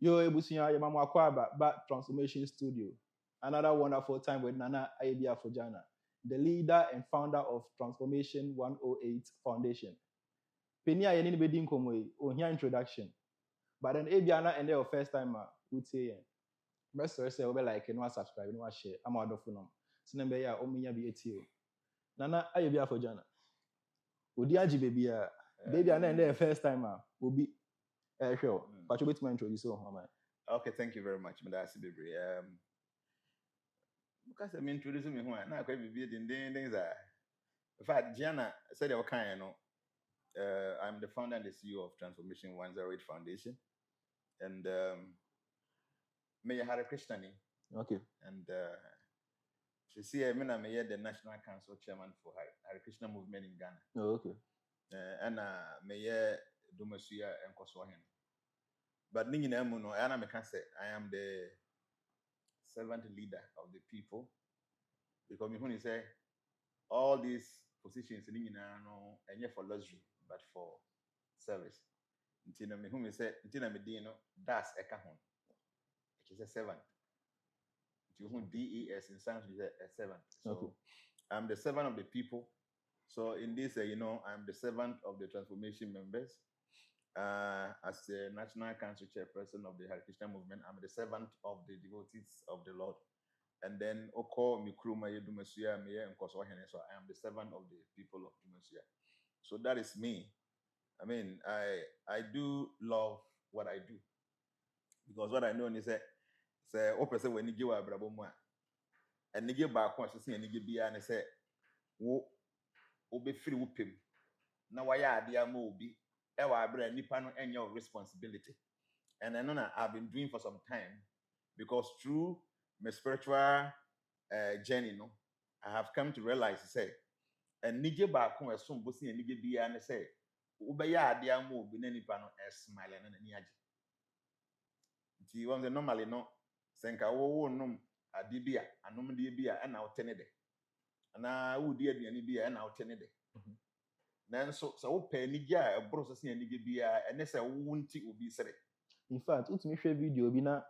Yo, Ebusiya, your mama Kwaba, Back Transformation Studio. Another wonderful time with Nana Ayebiafo Jnana, the leader and founder of Transformation 108 Foundation. Penny I any bedin komo on here introduction. But then Abiana and their first time would say best say over like no subscribe, no share. I'm out of phone. So number ya ominya be etio. Nana Ayebiafo Jnana. Odi aji baby baby and their first time will be sure. But you bet me introduce you. Okay, thank you very much, Madasi Bibri. Because I'm introducing me who now quite be in things that in fact Gianna said okay, I'm the founder and the CEO of Transformation 108 Foundation. And may Hare Krishnani. Okay. And she see I mean I'm the National Council Chairman for Hare Krishna movement in Ghana. Oh, okay. And may Dumasuya and Koswahin. But Ningina Muno, I am the servant leader of the people. Because when you say all these positions in no and for luxury, but for service. Until me whom you say, until me dino, that's a kahon. It is a servant. To whom DES in Sanskrit is a servant. So okay. I'm the servant of the people. So in this, I'm the servant of the transformation members. As the National Council Chairperson of the Hare Krishna movement, I'm the servant of the devotees of the Lord. And then Oko Mikruma Yedumasuya Meye and Koswahene. So I am the servant of the people of Dumasuya. So that is me. I mean, I do love what I do. Because what I know is that say person when you give a brabo moi. And you give back once to see and you give beer and say, wo be free whooping. Now why are there mobi? Ewa brand nipano and your responsibility. And I know that I've been doing for some time because through my spiritual journey, I have come to realize, say, and nige back home as soon as and nige be and say, Ubaya dia mo be any pano smiling and niaji. You normally no, senka wo num adibia, and num dibia, and now tenede. And I would dear the anibia and now tenede. Then so penny ja, a process and nige bia, and this a wunty will be said. In fact, ultimate share video be na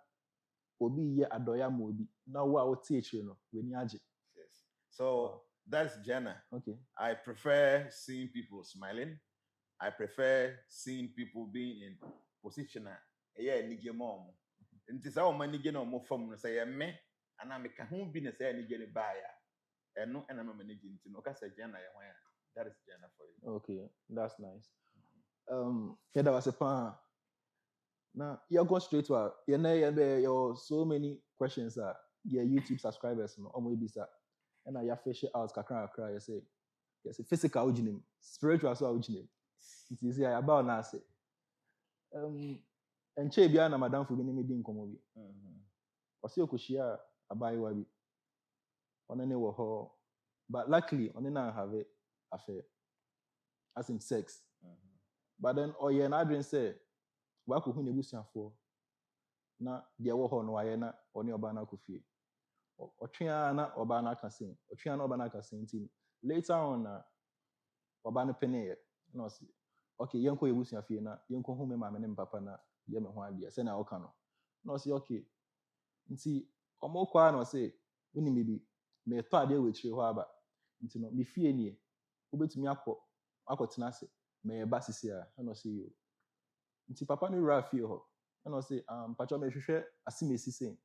obi ye adoya mobi. Now what teach you when yaji. Yes. So that's Jnana. Okay. I prefer seeing people smiling. I prefer seeing people being in position. Yeah, nige mom. And this how many get no more from say me, and I make a home business and get a buyer. And no, and I'm managing to know because Jnana. That is Jnana for you. Okay, that's nice. Yeah, that was a pan. Now you're going straight to our your so many questions are your YouTube subscribers or maybe sir. And I fish it out kakra you say yes physical original, spiritual so original. It is here about now say. And che bia na madam for me di nkomo bi. Ose okoshia abayewa bi. One ne wo ho. But luckily on na have it affair. As in sex. But then oye na adwen say wakohu ne busuafo na de wo ho no aye na one oba na akofie. Otwea na oba na akasen. Otwea na oba na akasen tin. Later on na oba no peneye na o say okay yenko yebusuafie na yenko hu me ma me ne papa na ye me ho ade se na o ka no. Na o say okay. Nti omo kwa na o say woni me bi me to ade we chire ho aba. Nti no me fie nie obetumi akotena ase me ba sisi a na o say yo. Nti papa no ra fie ho. Na o say pacho me hwehwe asimesi sen.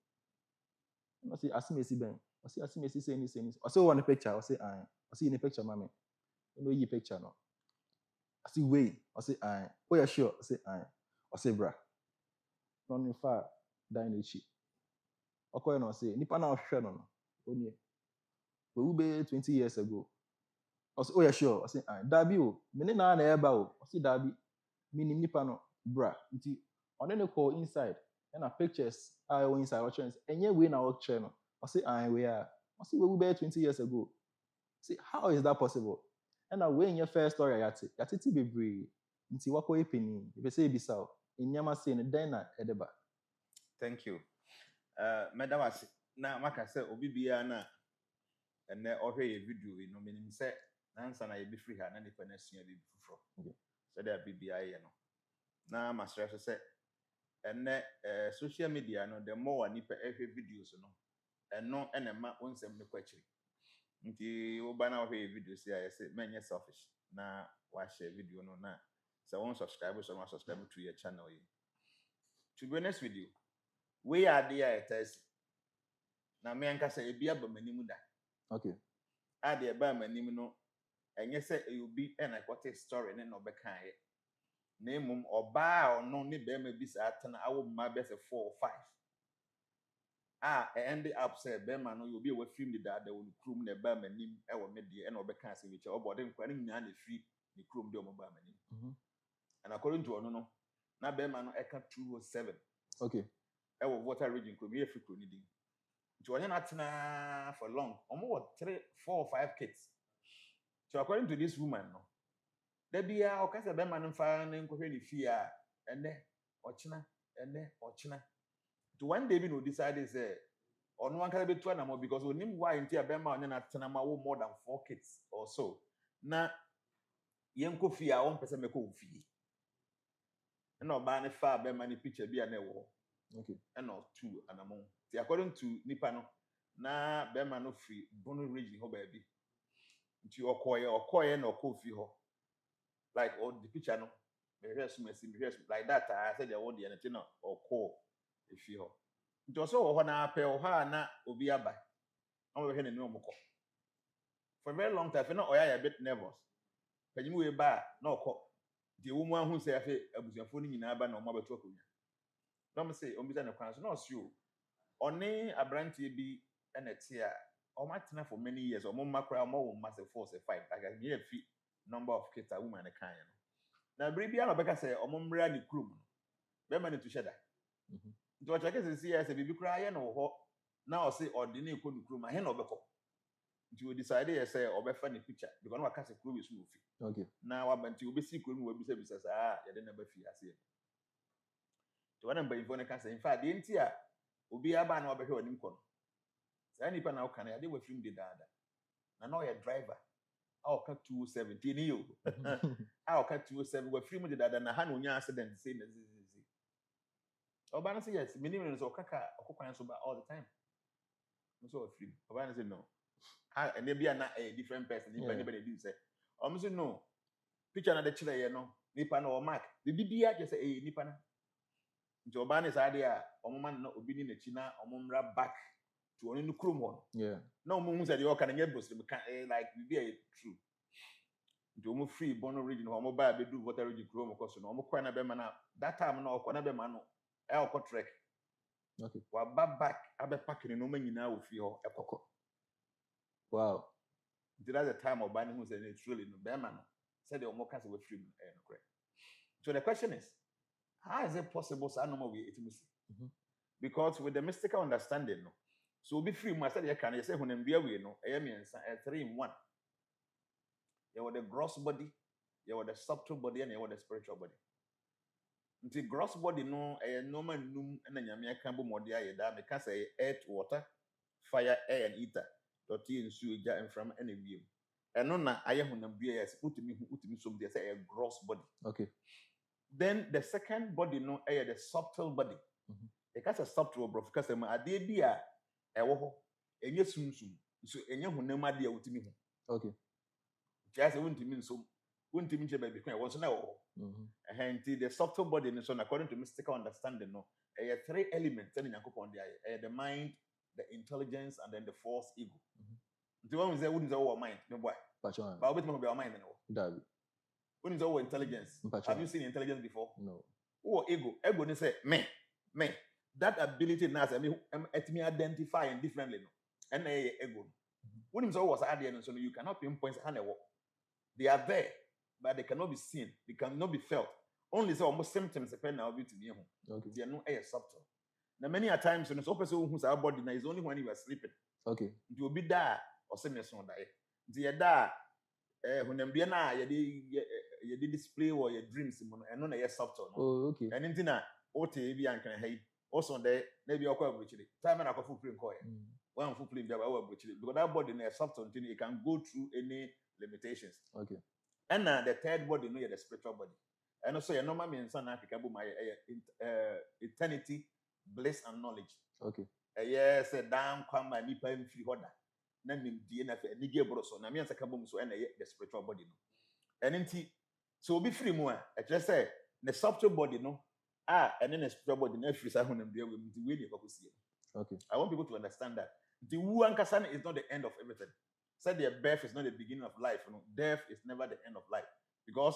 Na o say asimesi ben. O say asimesi sen ni sen. O say one picture o say o say in picture mama. No yi picture no. I say wait. I say oh yeah sure. I say I say bra. No in fact dine echi. Okoye no say nipa na ohwe no no. Oni. We be 20 years ago. I say oh yeah sure. I say dabi o. Me ne na eba o. I say dabi. Me ni nipa no bra. Nti one no call inside. And pictures are inside our trends. Enye we na work no. I say we are. I say we be 20 years ago. See how is that possible? And away in your first story yati ti bebree nti wako epeni e say bisa o enyama say ne den na edeba. Thank you. Madam was na maka say obi bia na ene ohwe ye video no menim say nansa na ye be free ha na nipa na sua be fufuro. So there bibia ye no. Na ma stress say and social media no the more nipa every videos no and no enema onsem ne kwachi nti oba na hwe videos ya say menye selfish na wa share video no na so one subscribe so one subscribe to your channel yi. To be honest with you, we are there at test na me anka say ebi aba manimu da. Okay. Ade aba manimu no enye say eobi na quote story ne no be kan ye. Na emum oba ono ne be ma bi sa atena awo ma be say 4 or 5. End up say be ma no you be we film the dada won krum na ba manim e wo me de na obeka say we che obode nkwa ne nyina na free ni krum de o ba manim. And according to ono no na be ma no eka 207. Okay. E wo water region krum ye free krum ni din. To onye na tena for long. Omo what 3, 4 or 5 kids. So according to this woman no there be a o kasa be ma no fa na nkwohwe ni fie a ene ochina to one day we no decided say on one can be two animal because we name why into a bema and then more than 4 kids or so. Na yenko fia one person make fee. And no ban far bema ni picture be an ewo. Okay. And no 2 animal. According to Nipano, na bema no free bono region ho baby. Into your koye no coffee ho. Like all the picture no. Like that I said the old the anything or call if you nti also ho na apel ha na obi aba am we he na omukọ for a very long time na oya a bit nervous panyimu we ba na okọ di wo mu ahun say afi abusuafo ni nyina aba na omo abeto akonya na me say obi na kwan so na osio oni abrantie bi na tie a omo atena for many years omo makra omo wo massive 4 say 5 like me afi number of kids a woman na kan no na bribi a obeka say omo mra ni krum no be ma ni to sheda nti o check say yes e bibi kura ye no ho na o say ordinary iko nukuru ma he na obekọ nti we decide yes say obefa ni picture because na waka say kuro we so ofi Okay. na wa banti obi si kuro mu we bisa sa ye de na ba fi ase to wana mba info ne ka say in fact de nti a obi aba na obehwe onim kọ no say nipa na o kan ya de we film de dada na o ye driver a o ka 217 ni yo a o ka 207 we film de dada na ha na onya accident say na Obana say yes, minimum so kaka okokwan so ba all the time. So free. Obana say no. And they be na a different person. Anybody do say. Say no. Picture na the chile ye no. Nipa na o mark. The bibia just say nipa na. Nti Obana say dia man no obi ni na chi na omumra back to oni no krom ho. Yeah. Na omo say the o kan nye boss like bibia true. Nti omo free bono region ho omo ba be do water region krom ko so no omo kwa na be ma na that time no okwa na be ma no elko trek. Okay. Wa back abe packing no manyina wo fi ho ekoko. Wow. That's the time of banning who said it's really no bear man. Said the omokas were free and correct. So the question is, how is it possible so no more we intimacy? Because with the mystical understanding, no. So be free, I said you can say when we no 3 in 1. You have the gross body, you have the subtle body, and you have the spiritual body. The gross body no normal num and then you can be more dear because earth, water, fire, air, and ether. Doti and sewage and from any view. And no na I am on put me some they say a gross body. Okay. Then the second body no the subtle body. Because a subtle bro because I'm a dear woho and yes soon so any who never dear with me. Okay. Just wouldn't mean so wouldn't mean baby was no. And the subtle body and so according to mystical understanding no 3 elements telling the mind, the intelligence, and then the false ego. The one who say wouldn't our mind, no boy. But I'll bet our mind now. Wouldn't our intelligence? Have you seen intelligence before? No. Oh, ego. Ego they say me. That ability now let me identify differently. No. And ego. Wouldn't was added so you cannot pinpoint how they work. They are there, but they cannot be seen. They cannot be felt. Only so almost symptoms depend on how to be. Okay. They are no subtle. Now many a times when it's person who's our body now is only when you are sleeping. Okay. You will be there or send me son die. The da when them be na you display or your dreams and no na subtle. Oh, okay. And in tina ote bi an kan hay also there maybe your call bridge. Time na full plane call. One full plane job bridge because that body na subtle thing it can go through any limitations. Okay. And the third body no the spiritual body. And also, your normal means on Africa, my eternity, bliss, and knowledge. Okay. Yes, a damn come and nipa in free order. Name DNF, Nigga Broso, Namian Sakabum, so and the spiritual body. And in so be free more. I just say the subtle body, no. And then the spiritual body, every Sahun and deal with the way they see. Okay. I want people to understand that the Wuankasan is not the end of everything. Said their birth is not the beginning of life. You know, death is never the end of life. Because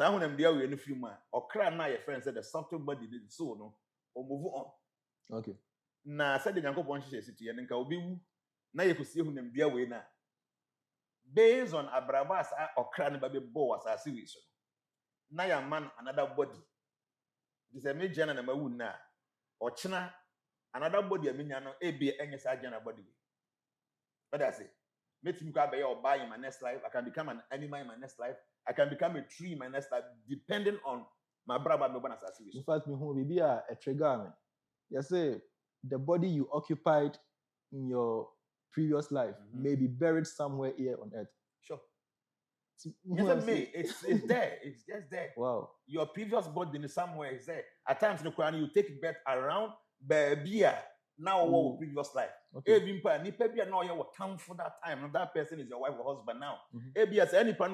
Sahun and deal with free more. Or cry now, your friend said the subtle body is so no, or move on. Okay. Na said the Yanko Ponche City and Nka Obi na you could see who them dear way now. Based on Abrabas or Cran Baby Bo as a series. Now your man another body. This is a major and a mawoon now. Or China another body a miniano a be any sergeant body. What I say? Make me grab or buy in my next life. I can become an animal in my next life. I can become a tree in my next life, depending on my brother. In fact, me who be a trigger. You say the body you occupied in your previous life may be buried somewhere here on earth. Sure. Yes, it's there. It's just there. Wow. Your previous body in somewhere is there. At times in the Quran, you take birth around baby. Now what previous life. Even nipa bia now you time for that time. That person is your wife or husband now. Ebia say any pan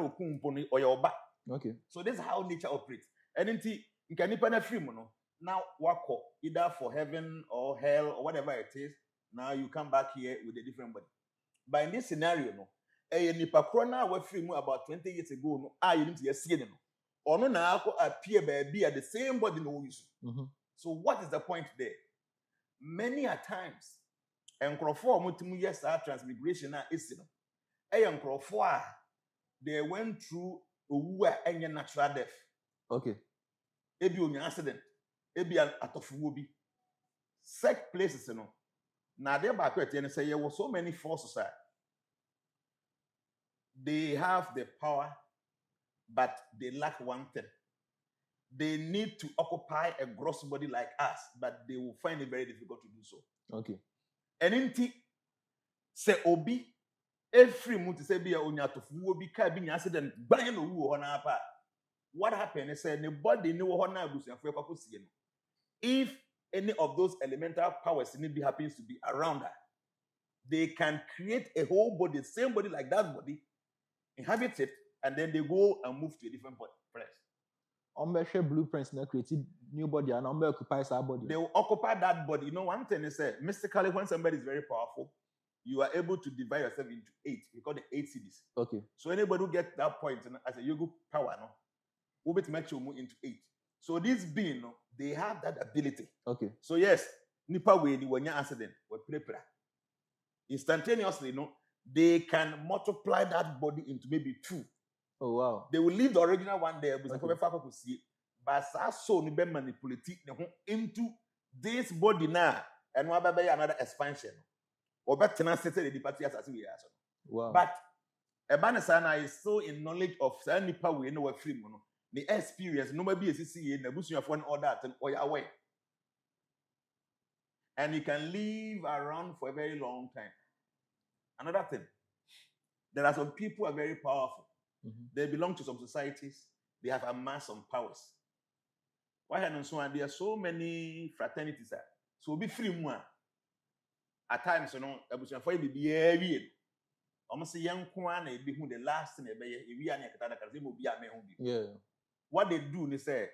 or your back. Okay. So this is how nature operates. And you can nipa na free no. Now wako either for heaven or hell or whatever it is. Now you come back here with a different body. But in this scenario, no, a nipa krona were free about 20 years ago. No, you need to see no. Or no now appear baby at the same body no use. So what is the point there? Many a times, and Crawford multiple years transmigration is no. Crawford they went through a natural death. Okay. Ebi on accident. Ebi atofuwo bi. Such places, you know. Now they back and say there were so many forces. They have the power, but they lack one thing. They need to occupy a gross body like us, but they will find it very difficult to do so. Okay. And in say obi every month say be a onyatofuwo bi ka bi accident ban no wu ho na apa. What happened is say the body no ho na abusuafo ekwakosie no. If any of those elemental powers in it happens to be around her, they can create a whole body, same body like that body, inhabit it, and then they go and move to a different place. Share blueprints and create new body and occupies our body. They will occupy that body. You know, one thing is mystically, when somebody is very powerful, you are able to divide yourself into 8. We call it 8 cities. Okay. So anybody who gets that point as a yoga power, no, will be to make you move into 8. So this being, no, they have that ability. Okay. So yes, nipa we ni wanya accident we prepare. Instantaneously, no, they can multiply that body into maybe 2. Oh wow. They will leave the original one there, but so ni be manipulate into this body now, and what be another expansion. Or better than the party as we are. Wow. But Ebanesana is so in knowledge of nipa we know a free mono. The experience, nobody is seeing the bush of one or that and or away. And you can live around for a very long time. Another thing, there are some people who are very powerful. They belong to some societies, they have amassed some powers. Why there are so many fraternities? So we'll be free more. At times, you know, I was for you be very almost a young one, be who the last thing yeah. What they do, they say,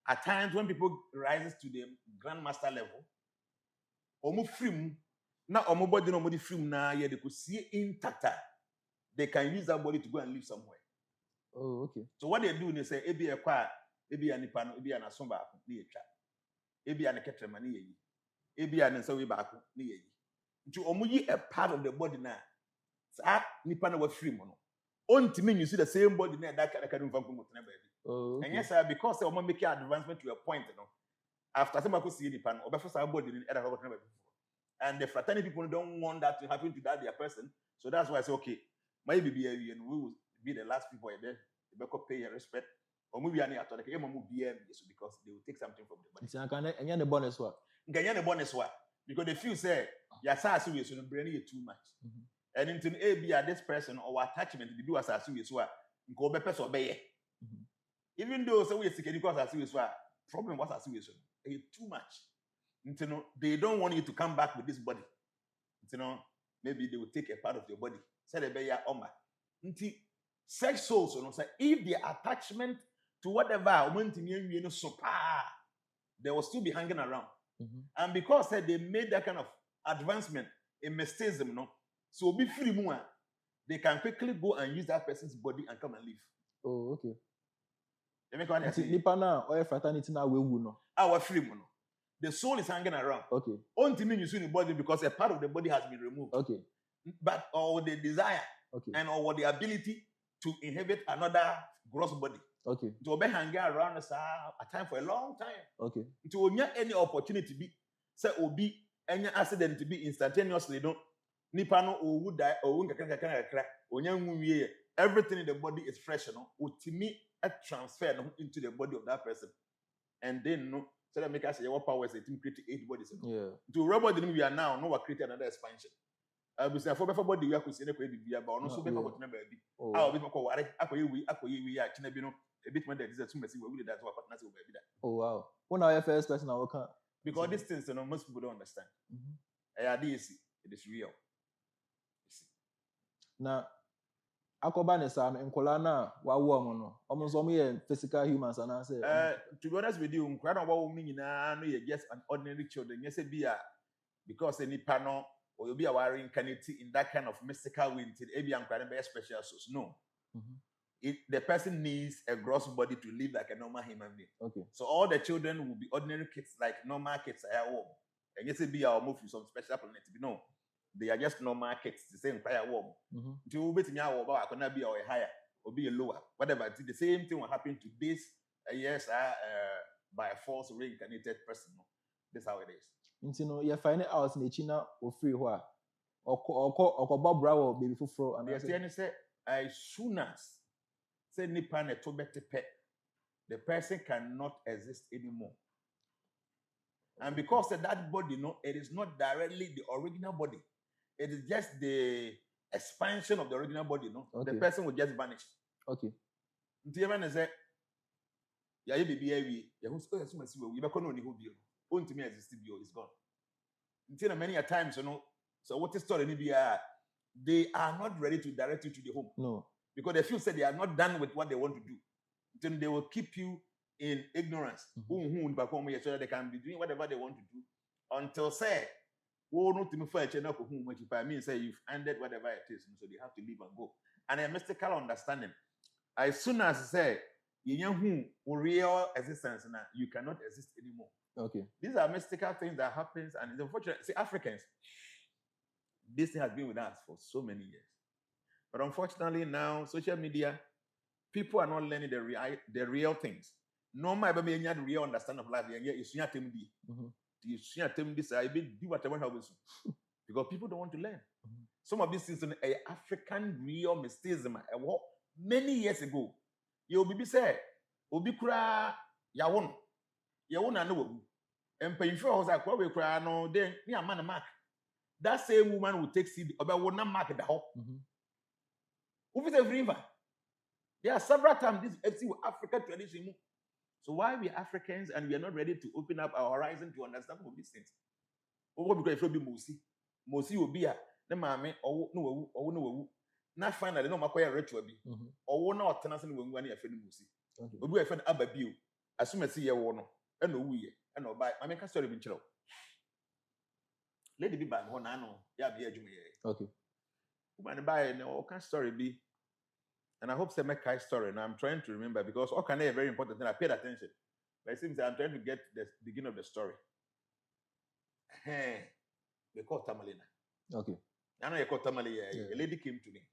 at times when people rises to the grandmaster level, omu free now omu body no body free now yeah they could see intact. They can use that body to go and live somewhere. Oh, okay. So what they do, they say, ebi ekwa, ebi anipano, ebi anasomba ni echa, ebi aneketrema ni yeyi, ebi anensewi baako ni yeyi. To omuyi a part of the body now. Sa nipano wa free mono. Ontimi you see the same body now that can move from baby. Oh, okay. And yes, sir, because they make advancement to a point, you know. After some people see nipano, or before somebody in other before. And the fraternity people don't want that to happen to that their person. So that's why I say, okay, maybe and we will be the last people there. They better pay your respect. Or maybe any after the game because they will take something from the body. And the bonus what? The bonus what? Because they feel say your assassin is bring you too much. And into A be this person or attachment to do assassin is what go be person obey. Even though so we security because I see this problem was I see this too much. You know, they don't want you to come back with this body. You know, maybe they will take a part of your body. Say they be oma. Sex souls, you know, say if the attachment to whatever they will still be hanging around. And because they made that kind of advancement in mysticism, no, so be free more, they can quickly go and use that person's body and come and live. Oh, okay. You make what I say? Nipa na or fraternity na we no. Our free mono. The soul is hanging around. Okay. Only mean you see the body because a part of the body has been removed. Okay. But or the desire and or the ability to inhabit another gross body. Okay. To be hanging around us a time for a long time. Okay. To any opportunity be say obi any accident to be instantaneously don't nipa no or would die or won't crack everything in the body is fresh, no? Ultimate transfer into the body of that person. And then no so that make us say what power is it to create 8 bodies. Yeah. To robot we are now, no, we're creating another expansion. We say for body we are considering but also be for baby. I'll be for worry. We are no a bit when there is a too messy we that's what partners will be that. Oh wow. When are your first person I will come? Because these things, you know, most people don't understand. It is real. You see. Now, akoba ne sa nkola na wawo omo no. Omo so ye physical humans and I say. To be honest with you, nkra na wawo mi nyina no ye just an ordinary children. Yes, be a because any panel or you'll be a reincarnated in that kind of mystical way until maybe I'm quite a special source. No. The person needs a gross body to live like a normal human being. Okay. So all the children will be ordinary kids, like normal kids at home. And yes, be our move from some special planet. No, they are just normal kids. The same fire warm. To be me our I cannot be a higher or be a lower. Whatever. The same thing will happen to this by a false reincarnated person. No. That's how it is. You know, you find it out in China or free where or Bob Brower baby for and they say as soon as say nipa ne to bete pe, the person cannot exist anymore. And because of that body, no, it is not directly the original body. It is just the expansion of the original body, no. Okay. The person will just vanish. Okay. Until even say, yeah, you be yeah, who's you be kono ni who be no. To me exist is gone. Until many a times, you know. So what is story ni be they are not ready to direct you to the home. No. Because they feel they are not done with what they want to do. Then they will keep you in ignorance. So that they can be doing whatever they want to do until say, means say you've ended whatever it is. So they have to leave and go. And a mystical understanding. As soon as say, real existence now, you cannot exist anymore. Okay. These are mystical things that happens, and it's unfortunate. See, Africans, this thing has been with us for so many years. But unfortunately now, social media, people are not learning the real things. No matter the real understanding of life, do whatever happens. Because people don't want to learn. Some of these things in an African real mysticism, many years ago, you'll be said, Obi kura yawon anu and pay for us like what we cry no then me a man mark. That same woman will take seed about one mark the hop. There are several times this FC with African tradition. So why we Africans and we are not ready to open up our horizon to understand all these things? Because if you be Mosi will be a the mammy or no. Not finally no makoya ritual be or not tenacity when we are friend Mosi. But we are friend Ababu as soon as see a one and no we and no by I make a story in Chilo. Lady be by one ano, ya be a jummy. Okay. Woman by no can story be. And I hope they make a story. And I'm trying to remember because all can a very important thing. I paid attention. But it seems I'm trying to get the beginning of the story. They call Tamalina. Okay. I know you call Tamali. A lady came to me.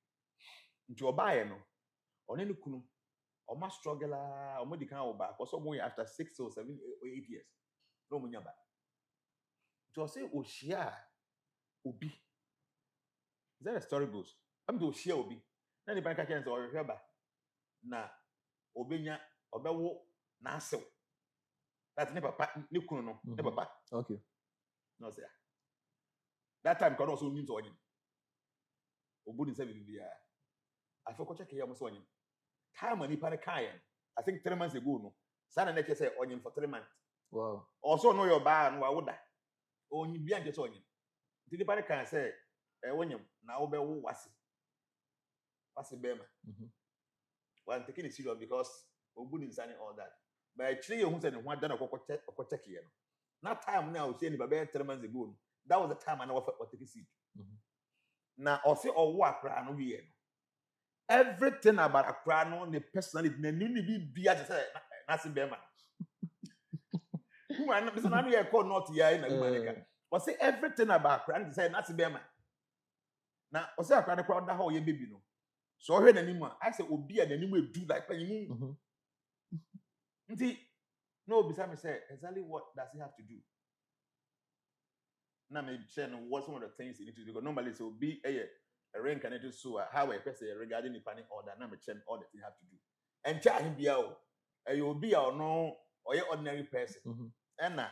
Into a buyer, no. On any kunu. Or must struggle or medical back. Or somewhere after 6 or 7 or 8 years. No money back. To say, oh, shia, Obi. Is that a story goes? I'm to share Obi. Then the bank account or remember na obenya obewo na asew. That's ne papa ne kunu no ne papa. Okay. No say. That time can also mean to onyin. Obu ni say bibia. I for check here mo so onyin. Time ani pa ne kai. I think 3 months ago, no. Sana neche say onion for 3 months. Wow. Also know your bar and wawoda. Onion bian just onion. The party can say, onion, now be wasi. Wasi bema. Well, I'm taking it serious because we wouldn't sign all that. But actually, you said one done a check here. Not time now, saying about 3 months ago. That was the time I know what take a seat. Now, or say, or what crown here. Everything about a crown, the personality, the new be as I said, Nasi Bema. Who I'm not here called not here in America. Or say everything about crown, say Nasi Bema. Now, or say a crown that how you baby no. So I heard anymore. I said, "Oh, be an anyway do like when you no, beside me say exactly what does he have to do? Now, maybe share what some of the things he need to do. Because normally, so be a reincarnated soul, how a person regarding the panic order, now me check all that he have to do. And tell him be out, you'll be or no, or your ordinary person. And now,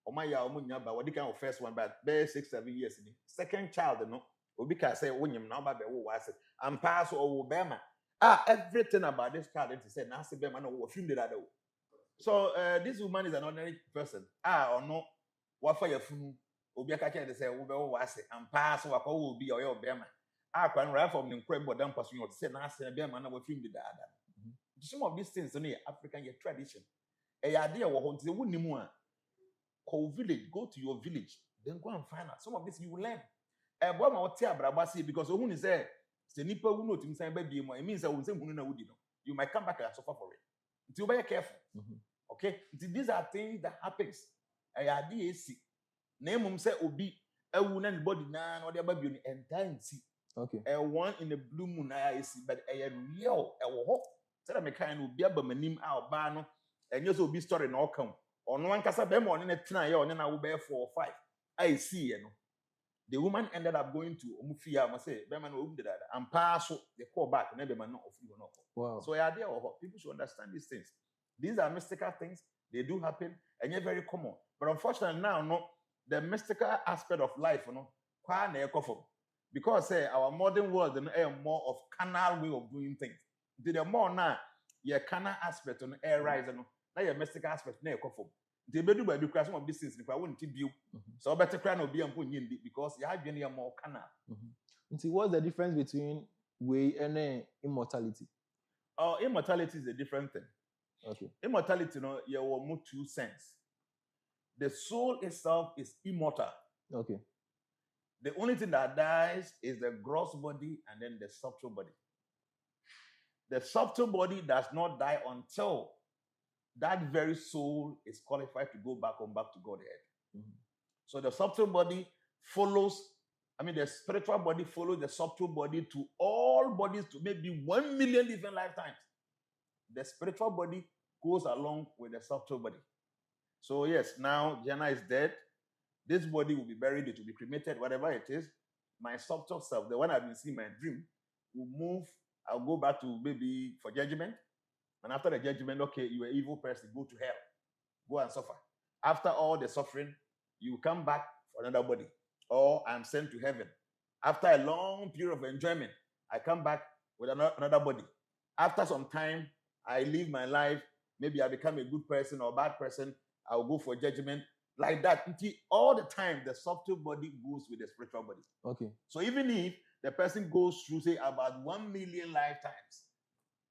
oh my ya, but what the kind of first one, but 6-7 years in second child, no. Because say when you now baby was and pass or Obama. Everything about this child it said Nancy Bema no film that. So this woman is an ordinary person. Or no, what for your funu? Obiaka can say Ube was and pass or will be or your Bema. Can write from the incredible damn person you say Nancy Bema no film that. Some of these things in the African tradition. A idea what they wouldn't more. Go village, go to your village, then go and find out. Some of this you will learn. Boy, my tea brabasi because who is there? The nipple will not inside baby. It means I will say, you might come back and suffer for it. Until be careful. Okay, these are things that happens. I idea see. Name say obi. I will not body now or the baby entire see. Okay. A one in the blue moon I see, but a real a hope. So that me kind will be able to name our bano and just will be story no come. Or no one can say them on in a tonight or then I will bear 4 or 5. I see you know. The woman ended up going to Omufia, I must say, Beman did that, and pass the call back, and never man of you. Wow. So, idea of people should understand these things. These are mystical things, they do happen, and they're very common. But unfortunately, now, no, the mystical aspect of life, you know, because our modern world is more of carnal way of doing things. The more now, your carnal aspect on air rise, now your mystical aspect, they do by because some of these things if I wouldn't you. So better crown will be on because you have been more canal. See, what's the difference between way and immortality? Oh, immortality is a different thing. Okay. Immortality, you know, you will move 2 sense. The soul itself is immortal. Okay. The only thing that dies is the gross body and then the subtle body. The subtle body does not die until that very soul is qualified to go back to Godhead. So the subtle body follows, the spiritual body follows the subtle body to all bodies to maybe 1 million different lifetimes. The spiritual body goes along with the subtle body. So yes, now Jnana is dead. This body will be buried, it will be cremated, whatever it is. My subtle self, the one I've been seeing in my dream, will move. I'll go back to maybe for judgment. And after the judgment, okay, you're an evil person, go to hell. Go and suffer. After all the suffering, you come back for another body. Or I'm sent to heaven. After a long period of enjoyment, I come back with another body. After some time, I live my life. Maybe I become a good person or a bad person. I'll go for judgment. Like that. Until all the time, the subtle body goes with the spiritual body. Okay. So even if the person goes through, say, about 1 million lifetimes,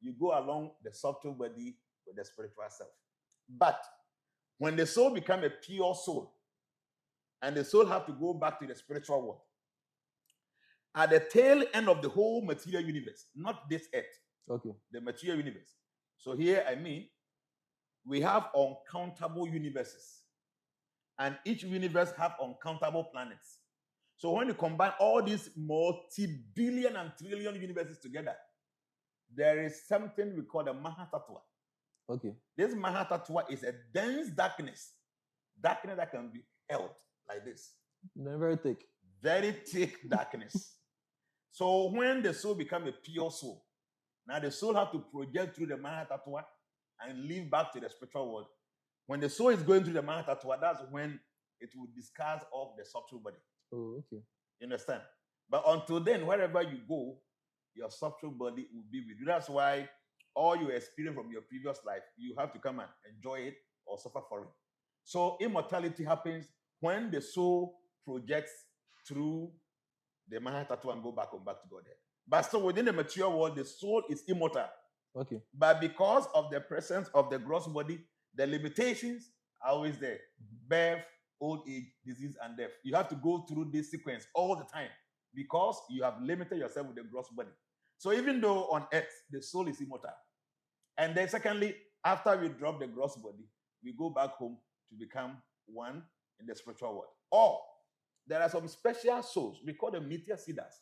you go along the subtle body with the spiritual self. But when the soul becomes a pure soul, and the soul have to go back to the spiritual world, at the tail end of the whole material universe, not this earth, okay, the material universe. So here, we have uncountable universes, and each universe have uncountable planets. So when you combine all these multi-billion and trillion universes together, there is something we call the Mahatattva. Okay. This Mahatattva is a dense darkness that can be held like this. Very thick. Very thick darkness. So when the soul becomes a pure soul, now the soul has to project through the Mahatattva and live back to the spiritual world. When the soul is going through the Mahatattva, that's when it will discard off the subtle body. Oh, okay. You understand? But until then, wherever you go, your subtle body will be with you. That's why all you experience from your previous life, you have to come and enjoy it or suffer for it. So immortality happens when the soul projects through the Mahatattva and go back to Godhead. But still within the material world, the soul is immortal. Okay. But because of the presence of the gross body, the limitations are always there. Birth, old age, disease, and death. You have to go through this sequence all the time because you have limited yourself with the gross body. So even though on earth, the soul is immortal. And then secondly, after we drop the gross body, we go back home to become one in the spiritual world. Or there are some special souls, we call them Nitya Siddhas,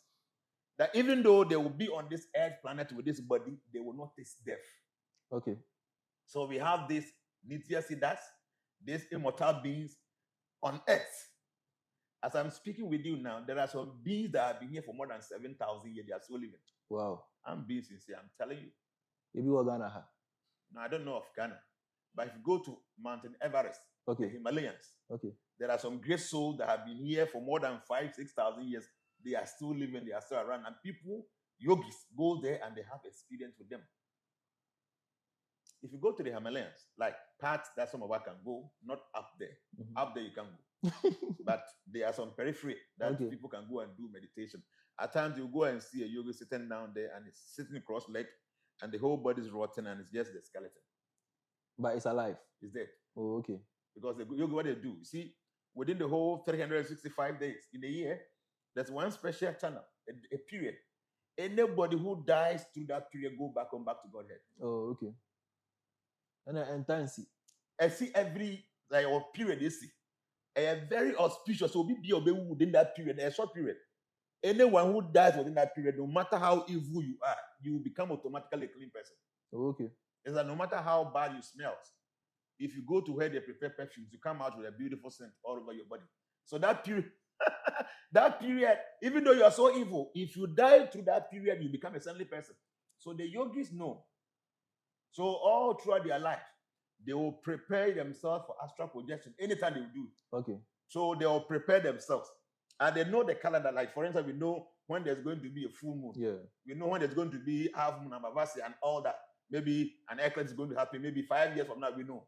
that even though they will be on this earth planet with this body, they will not taste death. Okay. So we have these Nitya Siddhas, these immortal beings on earth. As I'm speaking with you now, there are some beings that have been here for more than 7,000 years. They are still living. Wow. I'm being sincere. I'm telling you. Maybe we're Ghana. Now, I don't know of Ghana, but if you go to Mountain Everest, Okay. the Himalayas, Okay. there are some great souls that have been here for more than 5,000-6,000 years. They are still living. They are still around. And people, yogis, go there and they have experience with them. If you go to the Himalayas, like parts that some of us can go, not up there. Mm-hmm. Up there you can go. But there are some periphery that people can go and do meditation. At times you go and see a yogi sitting down there and it's sitting cross-legged and the whole body is rotten and it's just the skeleton. But it's alive. It's dead. Oh, okay. Because the yogi, what they do, you see, within the whole 365 days in a year, there's one special channel, a period. Anybody who dies through that period go back to Godhead. Oh, okay. And time see. I see every period you see. A very auspicious, so be within that period, a short period. Anyone who dies within that period, no matter how evil you are, you will become automatically a clean person. Oh, okay. It's that no matter how bad you smell, if you go to where they prepare perfumes, you come out with a beautiful scent all over your body. So that period, that period, even though you are so evil, if you die through that period, you become a saintly person. So the yogis know. So all throughout their life, they will prepare themselves for astral projection anytime they will do. Okay. So they will prepare themselves. And they know the calendar. Like, for instance, we know when there's going to be a full moon. Yeah. We know when there's going to be half moon, Amavasi, and all that. Maybe an eclipse is going to happen. Maybe 5 years from now, we know.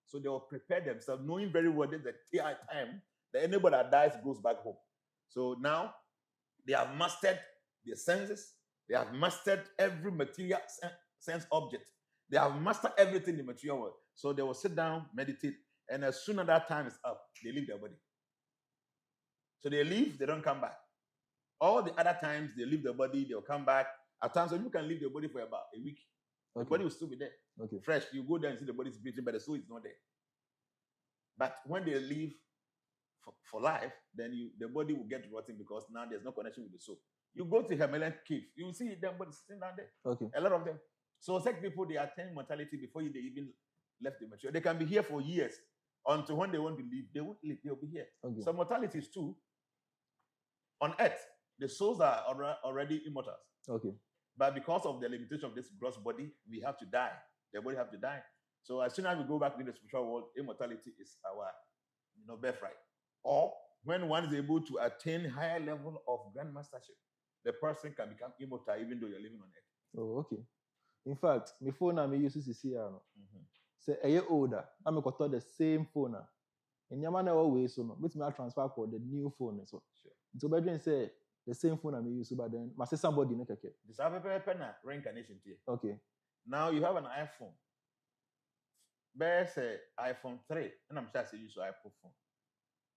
So they will prepare themselves, knowing very well there's a time that anybody that dies goes back home. So now they have mastered their senses. They have mastered every material sense object. They have mastered everything in the material world. So they will sit down, meditate, and as soon as that time is up, they leave their body. So they leave, they don't come back. All the other times, they leave the body, they'll come back. At times, you can leave the body for about a week. Okay. The body will still be there. Okay. Fresh. You go there and see the body is breathing, but the soul is not there. But when they leave for life, then the body will get rotten because now there's no connection with the soul. You go to Himalayan cave, you will see them bodies sitting down there. Okay. A lot of them. So such people, they attain mortality before they even left the material. They can be here for years until when they want to leave, they won't leave. They'll be here. Okay. So mortality is too. On earth, the souls are already immortals. Okay. But because of the limitation of this gross body, we have to die. The body have to die. So as soon as we go back to the spiritual world, immortality is our birthright. Or when one is able to attain higher level of grandmastership, the person can become immortal even though you're living on earth. Oh, okay. In fact, my phone I used to see say a year older, I'm got the same phone. And your man always so no, which me transfer for the new phone so. Sure. So bedroom say the same phone I'm used to, but then must say somebody in a keke. This Reincarnation here. Okay. Now you have an iPhone. Bear say iPhone 3, and I'm sure I use iPhone phone.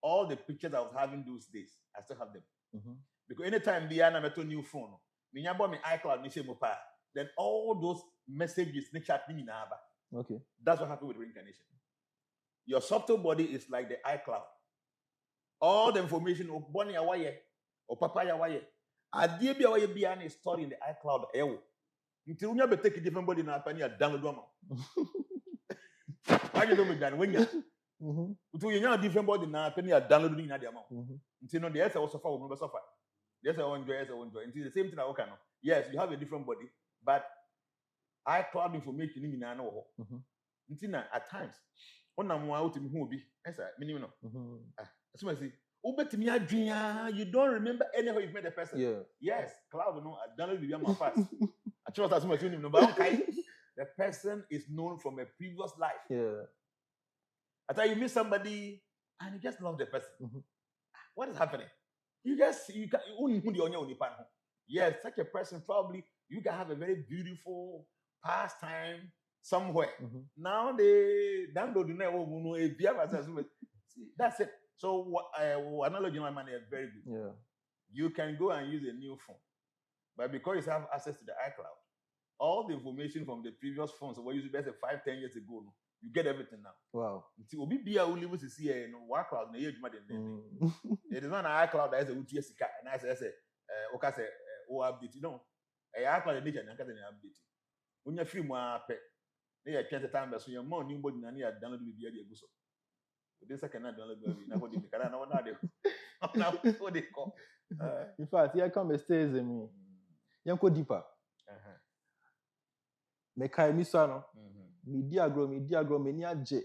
All the pictures I was having those days, I still have them. Mm-hmm. Because anytime the I have a new phone, when you buy me iCloud, then all those messages, okay. That's what happened with reincarnation. Your subtle body is like the iCloud. All the information of Bonnie Awaye or Papa Awaye, Ayebiafo Jnana is stored in the iCloud. Until you take a different body now, and you download them. I don't know when you. Until you know a different body now, and you downloading the amount. Until the answer will suffer, will never suffer. Yes, I want joy, yes, I want joy. Until the same thing I can. Yes, you have a different body, but iCloud information in the know. Until at times. You don't remember anywhere you've met a person. Yeah. Yes, cloud, I download the fast. I trust as much you know, but the person is known from a previous life. Yeah. I tell you meet somebody and you just love the person. Mhm. What is happening? You can yes, such a person probably you can have a very beautiful pastime somewhere. Mhm. Now they download the that's it. So analogy my money is very good. Yeah. You can go and use a new phone, but because you have access to the iCloud, all the information from the previous phones were used better 5-10 years ago. No, you get everything now. Wow. iCloud. It is not an iCloud that is a UTS and I say, okay, update. No, a iCloud edition and update. When you're free, more pay. They are 20 times so your more new body and you are downloaded with the idea. This I cannot download what they call. In fact, here come stays in me. Yanko deeper. Me kai mi so no. Me di agro, me ni aje.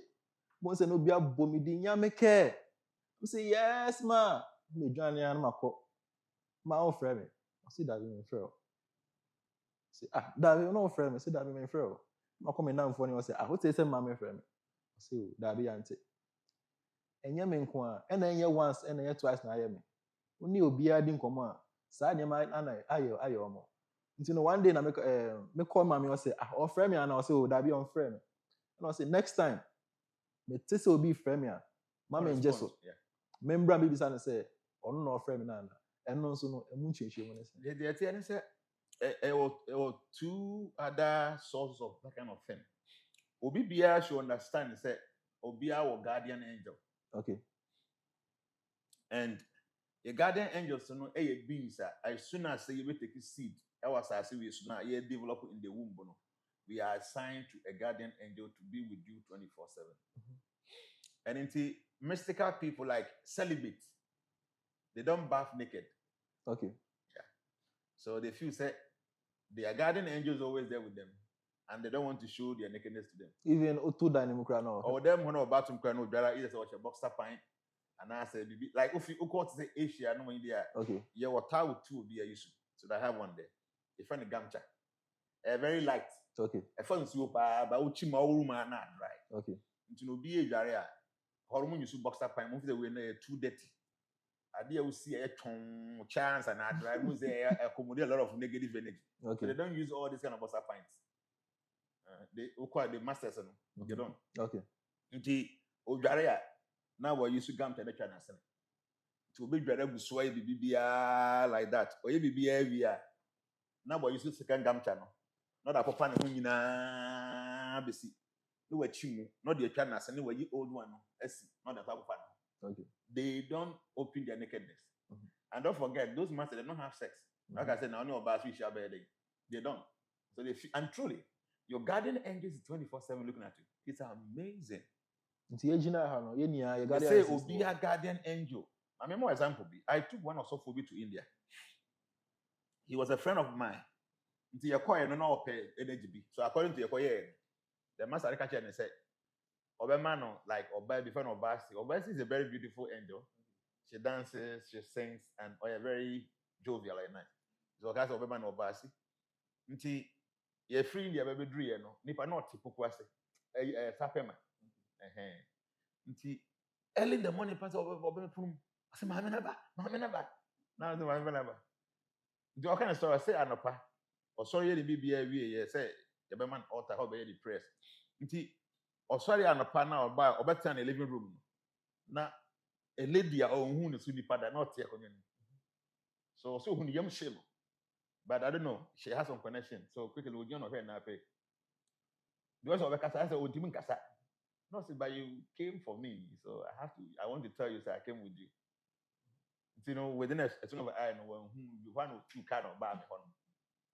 Mo se no bia bo me di nya me ke. I say yes ma. Me dwan ya na mako. Ma o frɛ me. I say that me frɛ o. Say that me no frɛ me. Say that me frɛ o. Ma ko me na mfo ni o say what say ma me frɛ me. I say o that be ante. Enye me nko a, na enye once na enye twice na aye me. Oni obi a di nkomo a, saa ne ma ana aye omo. Nti no one day na me call mama o say o frɛ me ana o say o that be on frɛ me. And I say next time me tese obi frɛ me a, mama enje so. Me mbra me bisa na say ono na o frɛ me na ana. Eno nso no emu nchehie mo ne say. The idea is there were two other sources of that kind of thing. Obi bia should understand say obi our guardian angel. Okay. And the guardian angels no beings as soon as you take a seed, we develop in the womb. We are assigned to a guardian angel to be with you 24/7. And into mystical people like celibate, they don't bath naked. Okay. Yeah. So they feel say their guardian angel is always there with them, and they don't want to show their nakedness to them. Even Otu Dynamic no. Or them when about to no either watch a boxer pint. And I said, like if you go to say Asia, no idea. Okay. Yeah, what tie with two be a issue. So I have one there. You find a gamcha. Very light. Okay. A fun soup, but uchi mauruma na dry. Okay. Into no be a jaria. Hormone you boxer pine, move the way too dirty. Idea we see a chance and I dry moves accommodate a lot of negative energy. Okay. So they don't use all these kind of boxer pints. They require the masters, they don't. Okay. Into Ojaria. Now we're used to gam to the channel. To be better with sway BBR like that. Or you be now we're used to second gam channel. Not a papa who you be see. No way chimu, not the channel, and no way old one. Not the papa. Okay. They don't open their nakedness. And don't forget, those masters they don't have sex. Like I said, now only about we shall bear they don't. So they and truly, your guardian angel is 24/7 looking at you. It's amazing. They say Obi a guardian angel. I mean, more example. I took one of Sofobi to India. He was a friend of mine. No energy. So according to your the master catcher and said, Obemano, like Oba before Obasi. Obasi is a very beautiful angel. She dances, she sings, and a very jovial like night. So guys Obemano Obasi. Nti ye free India baby dream no. Nipa not tipukwase. Sapema. Early in the morning, Pastor, I said, Mamma never. Now I say, Mamma never. Do all kind of story. I say, Anopa, or sorry, the BBA, say, the man altar, how be depressed. Or sorry, Anopa now, or better in the living room. Now, a lady, who is with the father, not here. So, who young shame. But I don't know, she has some connection. So, quickly, we'll join her now. Because of the Casa, I said, oh, Timon Casa. No, but you came for me, so I want to tell you, sir, I came with you. You know, within a sort of eye, you one or two kind of bad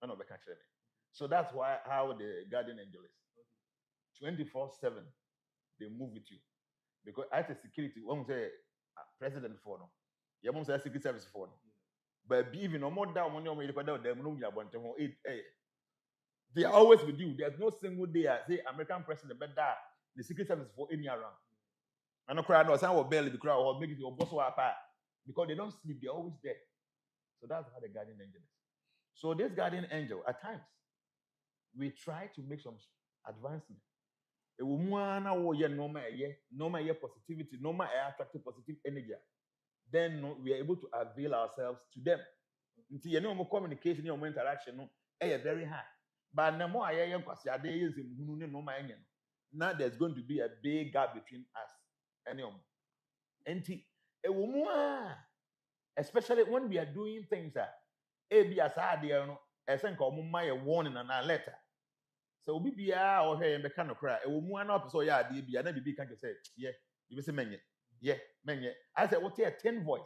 none of the country. So that's how the guardian angel is. 24/7, they move with you. Because as a security, one say president for no, you must say secret service for no. But even no more down when you're they are always with you. There's no single day I say American president but that the secret service for any around. I know crowd no some will barely be crowd or make it your boss apart because they don't sleep, they're always there. So that's how the guardian angel is. So this guardian angel, at times, we try to make some advancement. A woman wo ye normal positivity, normal attractive positive energy. Then we are able to avail ourselves to them. Until you know communication, your interaction no very high. But the more I am now there's going to be a big gap between us. And a woman, especially when we are doing things that as a warning and a letter. So we be or hey and kind of cry. A woman up so yeah, be and be can say, yeah, you say men, yeah, men. I said, what a 10 voice.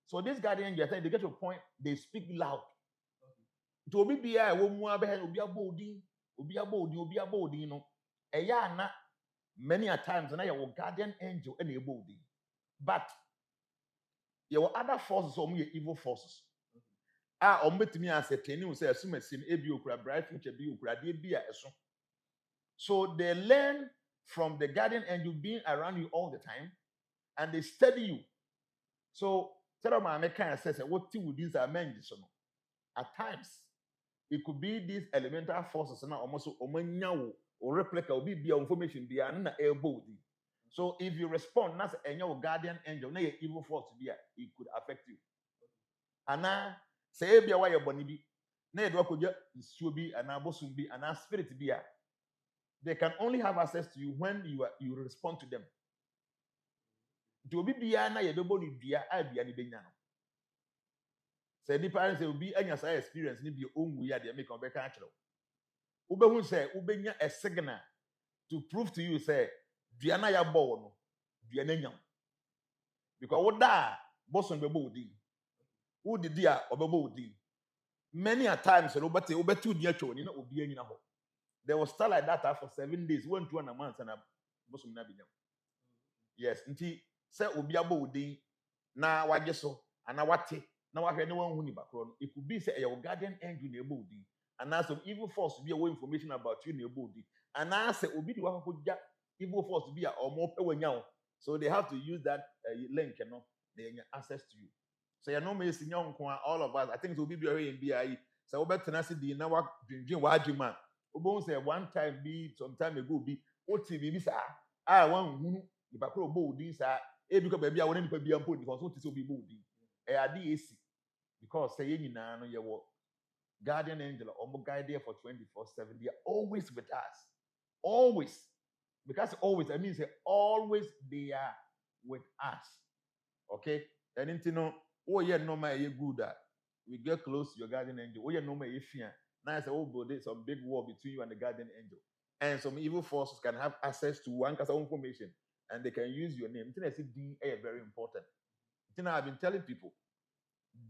So this guardian, they get to a point, they speak loud. To be a woman, be a body, you know. A yana many a times, and I will guardian angel and a body. But your other forces or me evil forces. Omit me as a ten, you say, assume a sin, a bright future, be a so. So they learn from the guardian angel being around you all the time, and they study you. So, tell my mechanic says, what would these are men? At times, it could be these elemental forces, and almost or replica will be information beyond able. So, if you respond, that's a your guardian angel, no evil force to be, it could affect you. And now, say, be away your bonnie, nay, do I be an abosun be an spirit be. They can only have access to you when you respond to them. To be Biana, you don't believe I be any benyano. Say the parents will be any experience, need your own way, they make a better natural. Ube who say, Ubenya a signal to prove to you, say, Diana ya born, Diana. Because what that, Boston be body. Who did dear or body? Many a times, Robert, Ube 2 dear children, you know, will be any number. There was still like that for 7 days, 1 to 1 a month, and a Boston Nabina. Yes, until say obi abodi na waje so ana wate na wahwe ne wan hu ni bakro no it could be say your guardian angel na ebodi and some evil force be away information about you na ebodi and say obi di wakogya evil force be a omo pe wanya. So they have to use that link, you know, they get access to you. So you know me is all of us, I think it will be in BIE. So we better see the now drinking wajima. Obo say one time be some time ago be OTV be sa one hu if I crow body, sir, because baby, I wouldn't be a put because what is so be body. Because saying no, your guardian angel or guide there for 24/7, they are always with us. Always. Because always, I mean, say always they are with us. Okay? And you know, oh, yeah, no, my good that we get close to your guardian angel. Oh, yeah, no, my fear. Now I say, oh, but there's some big war between you and the guardian angel. And some evil forces can have access to one kind of information. And they can use your name. I say DNA very important. I've been telling people,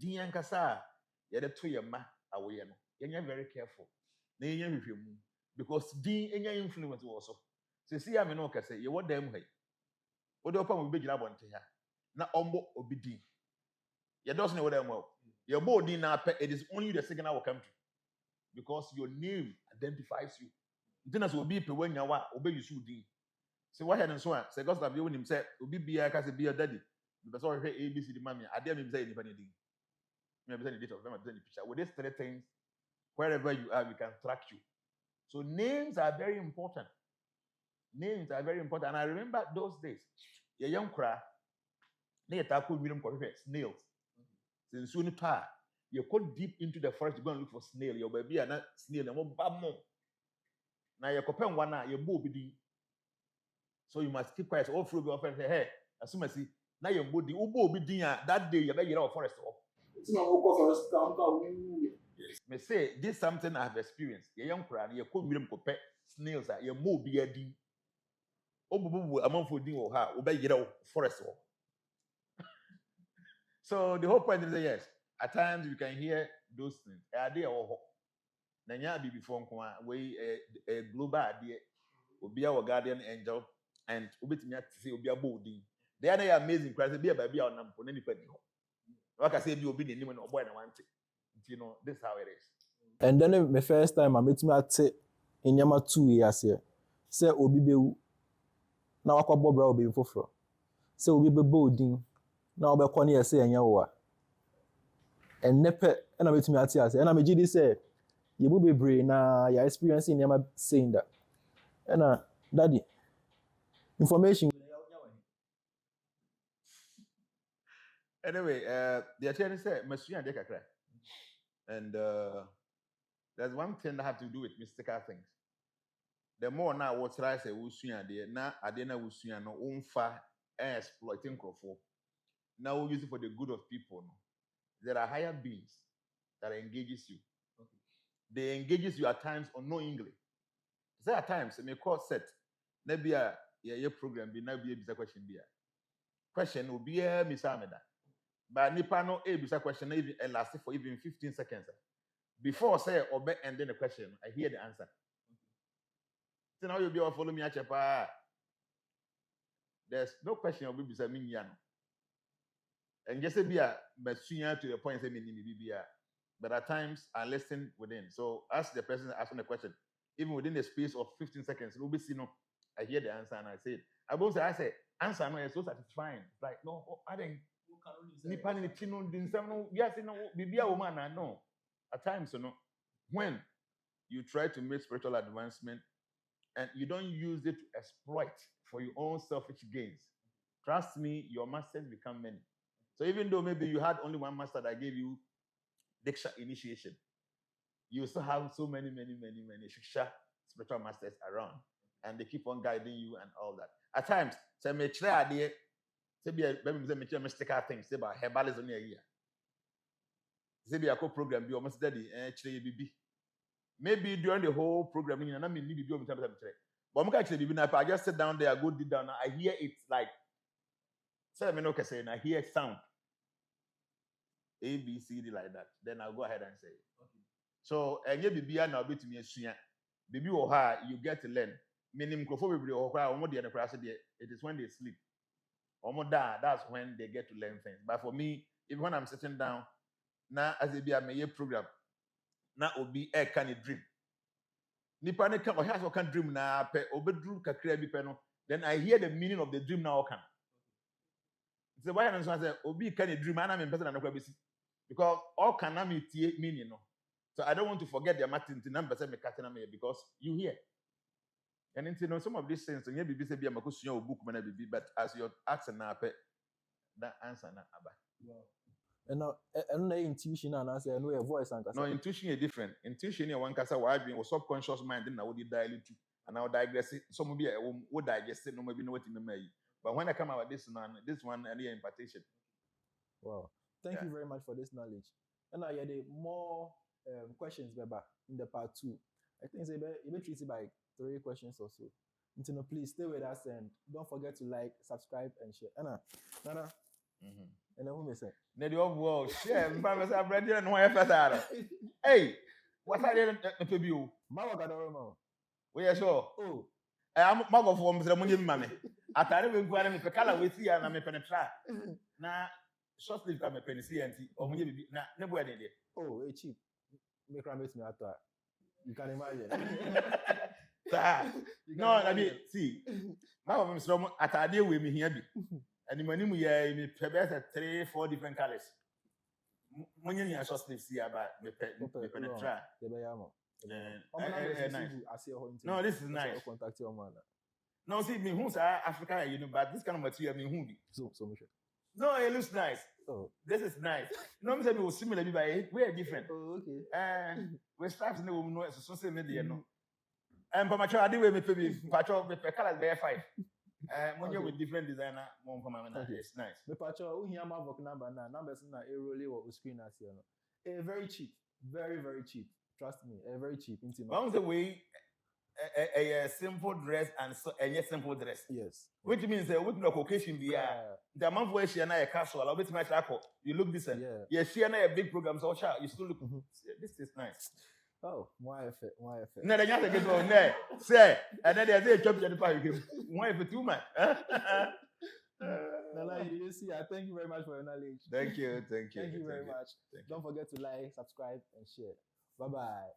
DNA kasa ya de to your ma away no. You're very careful. Because DNA influence also. So see, I mean, okay, say you what them hey. What the open will be jira bonte ya. Na ombo obidi. You don't know what them well. Your body now it is only the second I will come to. Because your name identifies you. Then as will be when you are obey you should do. So what had and so on. So God have given himself to be a cast be a daddy. Because all ABC the mommy. I dare me say anything. Maybe the date of them, the picture. With these 3 things, wherever you are, we can track you. So names are very important. Names are very important. And I remember those days, a young cry, they attack with snails. Since soon you go deep into the forest to go and look for snail. Your baby and not snail. Now you compare one now, you bobby. So you must keep quiet. All through your friends say, hey, as soon as see, now your body, Ubo be that day, you better get out of forest. Me say, this is something I have experienced. A young crowd, you could be compare snails, you move be a D. Obu, among for D or how, obey get out forest. So the whole point is that yes, at times you can hear those things. Idea or Nanya be before way a global idea will be our guardian angel. And ubit me to say obi abodi. They are amazing Christ be a baby on for anybody. Like I said, you will be the name of boy and one thing. You know, this is how it is. And then the first time I met me at in Yama 2 years here. Say obi be now I call Bob Robbie for. Say obi be bolding. Now be corny say and yawa. And nepe and I met me at here. And I made you say you will be brave now. You're experiencing Yama saying that. And daddy, information. Anyway, the attorney said, Masuya de kakra. And there's one thing that have to do with mystical things. The more now what I say, Usuya de na adena Usuya no umfa exploiting crofo. Now we use it for the good of people. No? There are higher beings that engages you. Okay. They engages you at times unknowingly. Say at times, may call set. Maybe a program be maybe a question be a question will be a Miss Ameda. But nipa no a question even last for even 15 seconds. Before say or and then the question, I hear the answer. So now you'll be able to follow me at Chapa. There's no question of be me yano. And just be a to the point say me be a. But at times I listen within. So ask the person asking the question, even within the space of 15 seconds, we'll be see no. I hear the answer and I say it. I say answer no is so satisfying. Like no, I think nipa ni tino dinsam no yes no bibia woman no. At times when you try to make spiritual advancement and you don't use it to exploit for your own selfish gains, trust me, your masters become many. So even though maybe you had only one master that gave you Diksha initiation, you still have so many Shiksha spiritual masters around, and they keep on guiding you and all that. At times, say me try idea, say be a mystical things, say about herbalism near here. Say be a program, be almost daddy, maybe during the whole program, I mean, need to be but I just sit down there, I go deep down, I hear it like, say me no can say, I hear sound. A, B, C, D like that. Then I'll go ahead and say it. Okay. So, and you be now bit me a senior. Baby or her, you get to learn. Meaning, it is when they sleep. That's when they get to learn things. But for me, even when I'm sitting down, now as it be a mayor program, now will be a kind of dream. Nipa ne come or has can dream na pe obedru kakra bi pe no. Then I hear the meaning of the dream now can. So why am I say obi kind of dream and I'm in person and because all can meaning no. So I don't want to forget the matter number because you hear. And then some of these things, so maybe say be a book, but as your accent now, that answer na aba. And now, and intuition and answer, and your voice and no intuition is different. Intuition is one kasa why being or subconscious mind then I would dilute to and now digress. Some will be would digest it, no maybe know what in the may. But when I come out with this one and the impartation. Wow. Thank you very much for this knowledge. And now you had more questions, Beba, in the part 2. I think it's a treated by 3 questions or so. Until please stay with us and don't forget to like, subscribe, and share. Anna, Nana. And then who may say? Nedi oh share. Mpa brother and why fast. Hey, what are you to be you? Mawa gadoro. We are sure. Oh, I'm mago for Mr. Munim Mammy. Atari we go and me color with you and I'm a penetra. Na short sleeve come a penny or maybe na never any day. Oh, it's cheap. Make me after. You can imagine. No, I mean, see, my mom at idea with me here. And the money we are in 3-4 different colors. When you are short sleeves, see about the penetra. No, this is nice. Contact your man. No, see, me who's Africa, but this kind of material, me who. So much. No, it looks nice. Oh, this is nice. No, I'm saying we will similar, but we are different. Oh, okay. We start to know social media, no. And for my child, I do with me, patrol with the colors, they are 5. When you're with different designer, more for my it's nice. The patrol, we have a number now. Numbers na a really what screen as you know. Very cheap, very cheap. Trust me, very cheap. One the way a simple dress and so a simple dress. Yes. Which means with no occasion be the amount where she and I a casual, a bit much you look decent. Yeah. Yes, she and I a big program, so you still look. This is nice. Oh, why effect? No, they have to get on there. Say, and then they say, chop the party. Why for 2 months? Nana, you see, I thank you very much for your knowledge. Thank you. Thank you very much. Don't forget to like, subscribe, and share. Bye-bye.